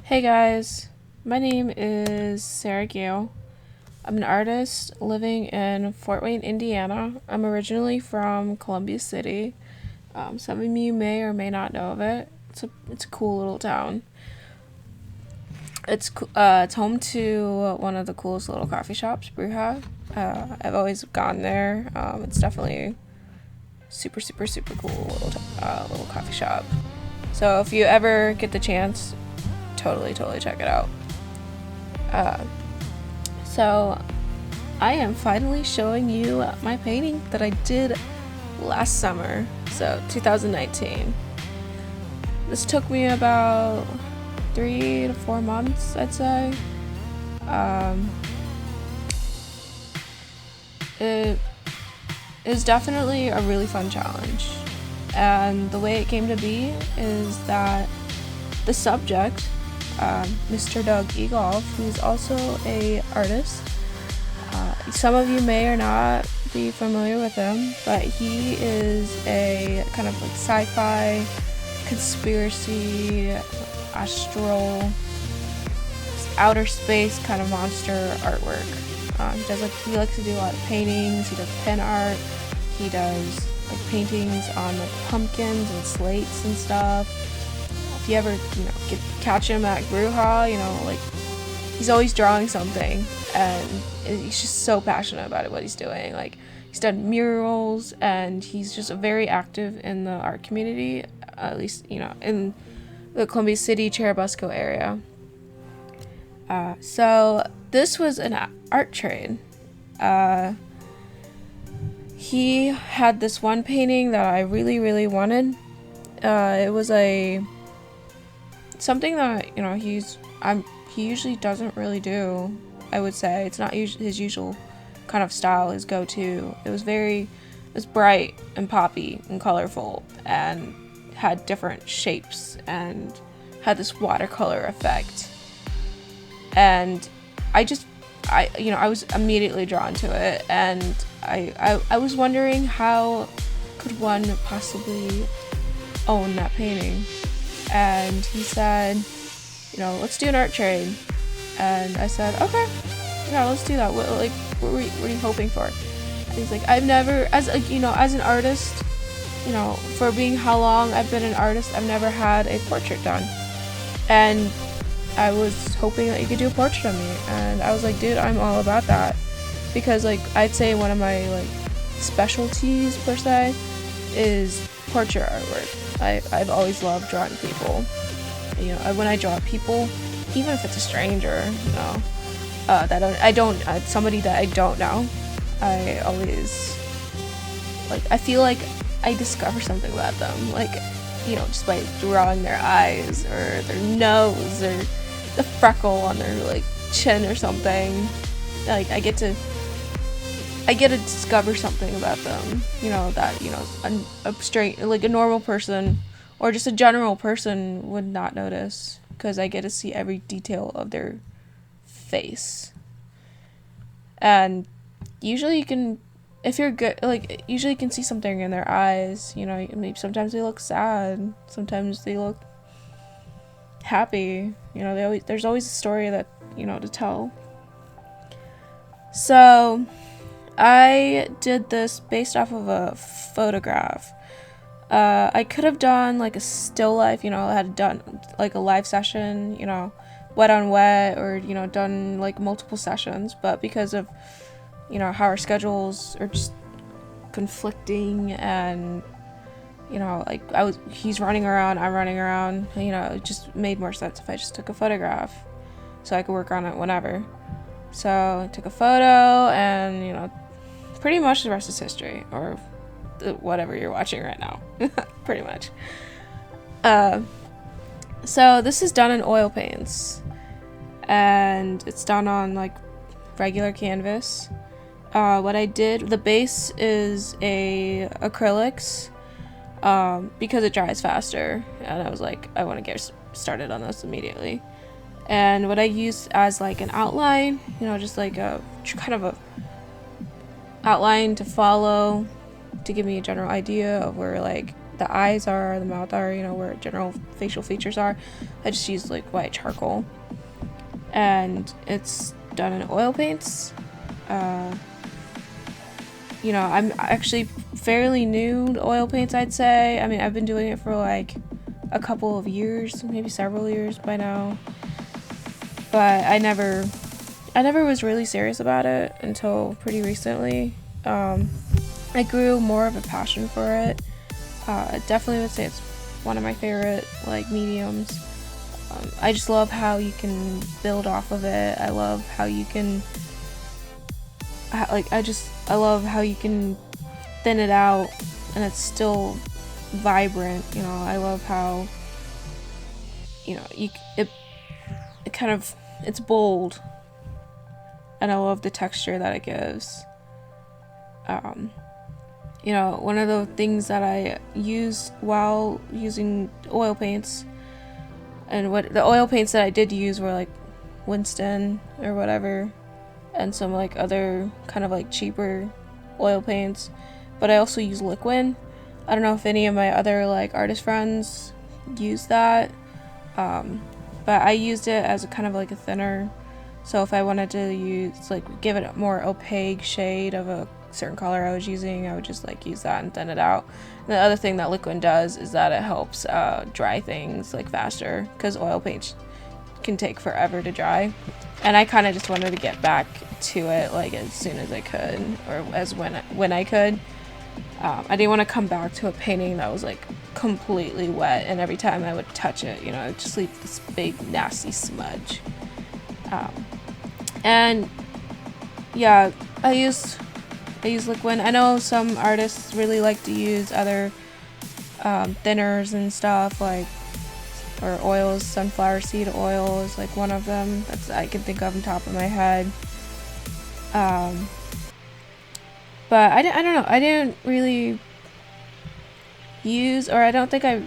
Hey guys, my name is Sarah Gale. I'm an artist living in Fort Wayne, Indiana. I'm originally from Columbia City. Some of you may or may not know of it. It's a cool little town. It's home to one of the coolest little coffee shops, Brewha. I've always gone there. It's definitely super cool little coffee shop. So if you ever get the chance, totally check it out. So I am finally showing you my painting that I did last summer, so 2019. This took me about 3 to 4 months, I'd say. It is definitely a really fun challenge, and the way it came to be is that the subject, Mr. Doug Egolf, who's also a artist. Some of you may or not be familiar with him, but he is a kind of like sci-fi, conspiracy, astral, outer space kind of monster artwork. He likes to do a lot of paintings. He does pen art. He does like paintings on like pumpkins and slates and stuff. If you ever, catch him at Brewha, like he's always drawing something, and he's just so passionate about it, what he's doing. Like he's done murals, and he's just very active in the art community, at least, in the Columbia City, Cherubusco area. So this was an art trade. He had this one painting that I really wanted. It was something that he usually doesn't really do. I would say it's not his usual kind of style, his go-to. It was bright and poppy and colorful, and had different shapes and had this watercolor effect. And I was immediately drawn to it, and I was wondering, how could one possibly own that painting? And he said, let's do an art trade. And I said, okay, yeah, let's do that. What are you hoping for? And he's like, I've never, as an artist, for being how long I've been an artist, I've never had a portrait done. And I was hoping that you could do a portrait of me. And I was like, dude, I'm all about that. Because I'd say one of my specialties per se is portrait artwork. I've always loved drawing people. When I draw people, even if it's a stranger, somebody that I don't know, I always I feel like I discover something about them, just by drawing their eyes or their nose or the freckle on their chin or something. I get to discover something about them, that a normal person or just a general person would not notice, because I get to see every detail of their face. And usually you can, if you're good, usually you can see something in their eyes. Maybe sometimes they look sad, sometimes they look happy. There's always a story that to tell. So I did this based off of a photograph. I could have done a still life, I had done a live session, wet on wet, or done multiple sessions, but because of how our schedules are just conflicting, and he's running around, I'm running around, it just made more sense if I just took a photograph so I could work on it whenever. So I took a photo, and pretty much the rest is history, or whatever you're watching right now. Pretty much. So this is done in oil paints, and it's done on regular canvas. What I did, the base is a acrylics, because it dries faster, and I was like, I want to get started on this immediately. And what I used as an outline, just a kind of a outline to follow, to give me a general idea of where the eyes are, the mouth are, you know, where general facial features are, I just use like white charcoal. And it's done in oil paints. You know, I'm actually fairly new to oil paints, I'd say. I mean, I've been doing it for like a couple of years, maybe several years by now. But I never was really serious about it until pretty recently. I grew more of a passion for it. I definitely would say it's one of my favorite like mediums. I just love how you can build off of it. I love how you can I love how you can thin it out and it's still vibrant, you know. I love how, you know, it kind of, it's bold, and I love the texture that it gives. You know, one of the things that I used while using oil paints, and what the oil paints that I did use were like Winston or whatever, and some like other kind of like cheaper oil paints, but I also use liquid. I don't know if any of my other like artist friends use that, but I used it as a kind of like a thinner. So if I wanted to use, like, give it a more opaque shade of a certain color I was using, I would just like use that and thin it out. And the other thing that liquid does is that it helps dry things like faster, because oil paint can take forever to dry. And I kind of just wanted to get back to it like as soon as I could, or as when I could. I didn't want to come back to a painting that was like completely wet, and every time I would touch it, you know, it would just leave this big nasty smudge. And yeah, I use liquid. I know some artists really like to use other thinners and stuff, like, or oils. Sunflower seed oil is like one of them that's I can think of on top of my head. But I don't know, I didn't really use, or I don't think I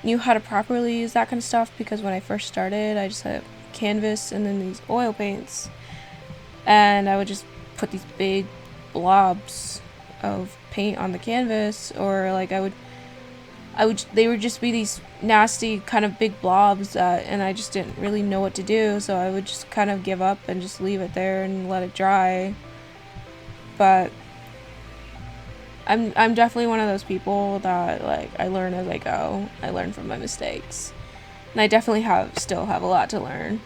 knew how to properly use that kind of stuff, because when I first started, I just had canvas and then these oil paints, and I would just put these big blobs of paint on the canvas, or like I would they would just be these nasty kind of big blobs and I just didn't really know what to do, so I would just kind of give up and just leave it there and let it dry. But I'm definitely one of those people that, like, I learn as I go. I learn from my mistakes, and I definitely still have a lot to learn.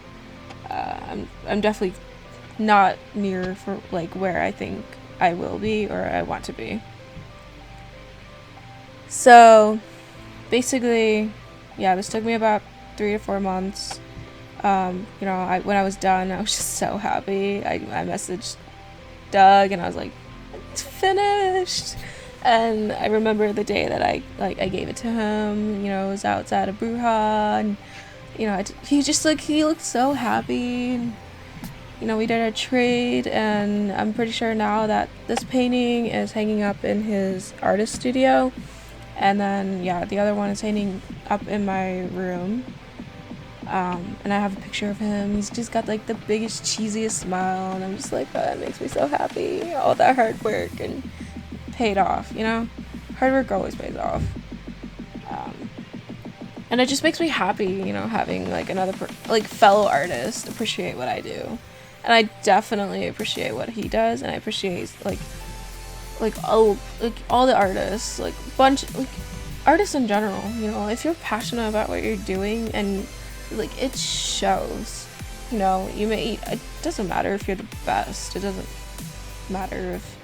I'm definitely not near for like where I think I will be or I want to be. So basically, yeah, this took me about 3 to 4 months. You know, when I was done, I was just so happy. I messaged Doug and I was like, it's finished. And I remember the day that I gave it to him. You know, it was outside of Bruja, and you know, he looked so happy. And, you know, we did a trade, and I'm pretty sure now that this painting is hanging up in his artist studio, and then yeah, the other one is hanging up in my room. And I have a picture of him. He's just got like the biggest, cheesiest smile, and I'm just like, oh, that makes me so happy. All that hard work and paid off, you know? Hard work always pays off. And it just makes me happy, you know, having like another fellow artist appreciate what I do. And I definitely appreciate what he does, and I appreciate all the artists, like artists in general, you know. If you're passionate about what you're doing, and like it shows, you know, it doesn't matter if you're the best, it doesn't matter if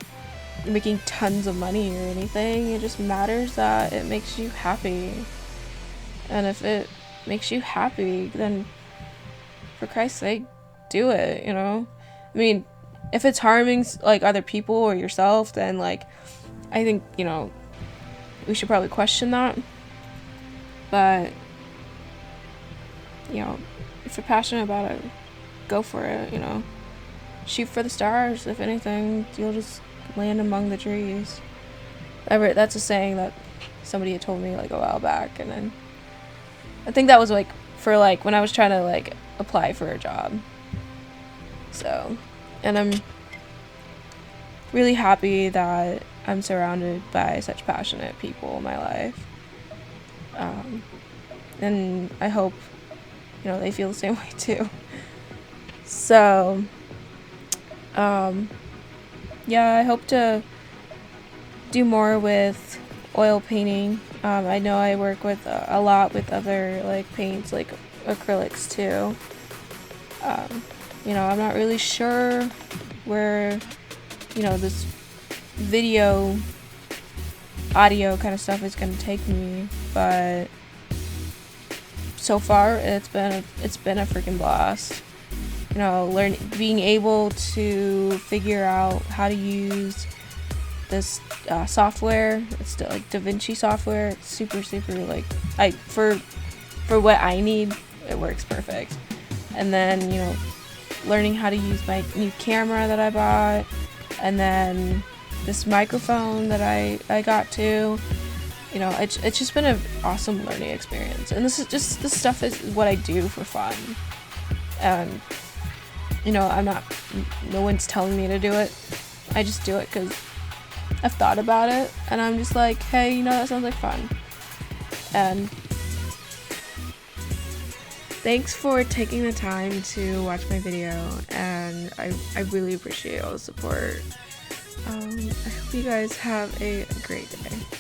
you're making tons of money or anything, it just matters that it makes you happy. And if it makes you happy, then for Christ's sake, do it, you know. I mean, if it's harming like other people or yourself, then like I think, you know, we should probably question that. But you know, if you're passionate about it, go for it, you know. Shoot for the stars. If anything, you'll just land among the trees. That's a saying that somebody had told me like a while back, and then I think that was like for like when I was trying to like apply for a job. So, and I'm really happy that I'm surrounded by such passionate people in my life. And I hope, you know, they feel the same way too. So, yeah, I hope to do more with oil painting. I know I work with a lot with other like paints, like acrylics too. You know, I'm not really sure where, you know, this video audio kind of stuff is going to take me, but so far it's been a freaking blast. You know, being able to figure out how to use this software. It's like DaVinci software. It's super like for what I need, it works perfect. And then, you know, learning how to use my new camera that I bought, and then this microphone that I got too. You know, it's just been an awesome learning experience. And this stuff is what I do for fun. And, you know, no one's telling me to do it. I just do it because I've thought about it, and I'm just like, hey, you know, that sounds like fun. And thanks for taking the time to watch my video, and I really appreciate all the support. I hope you guys have a great day.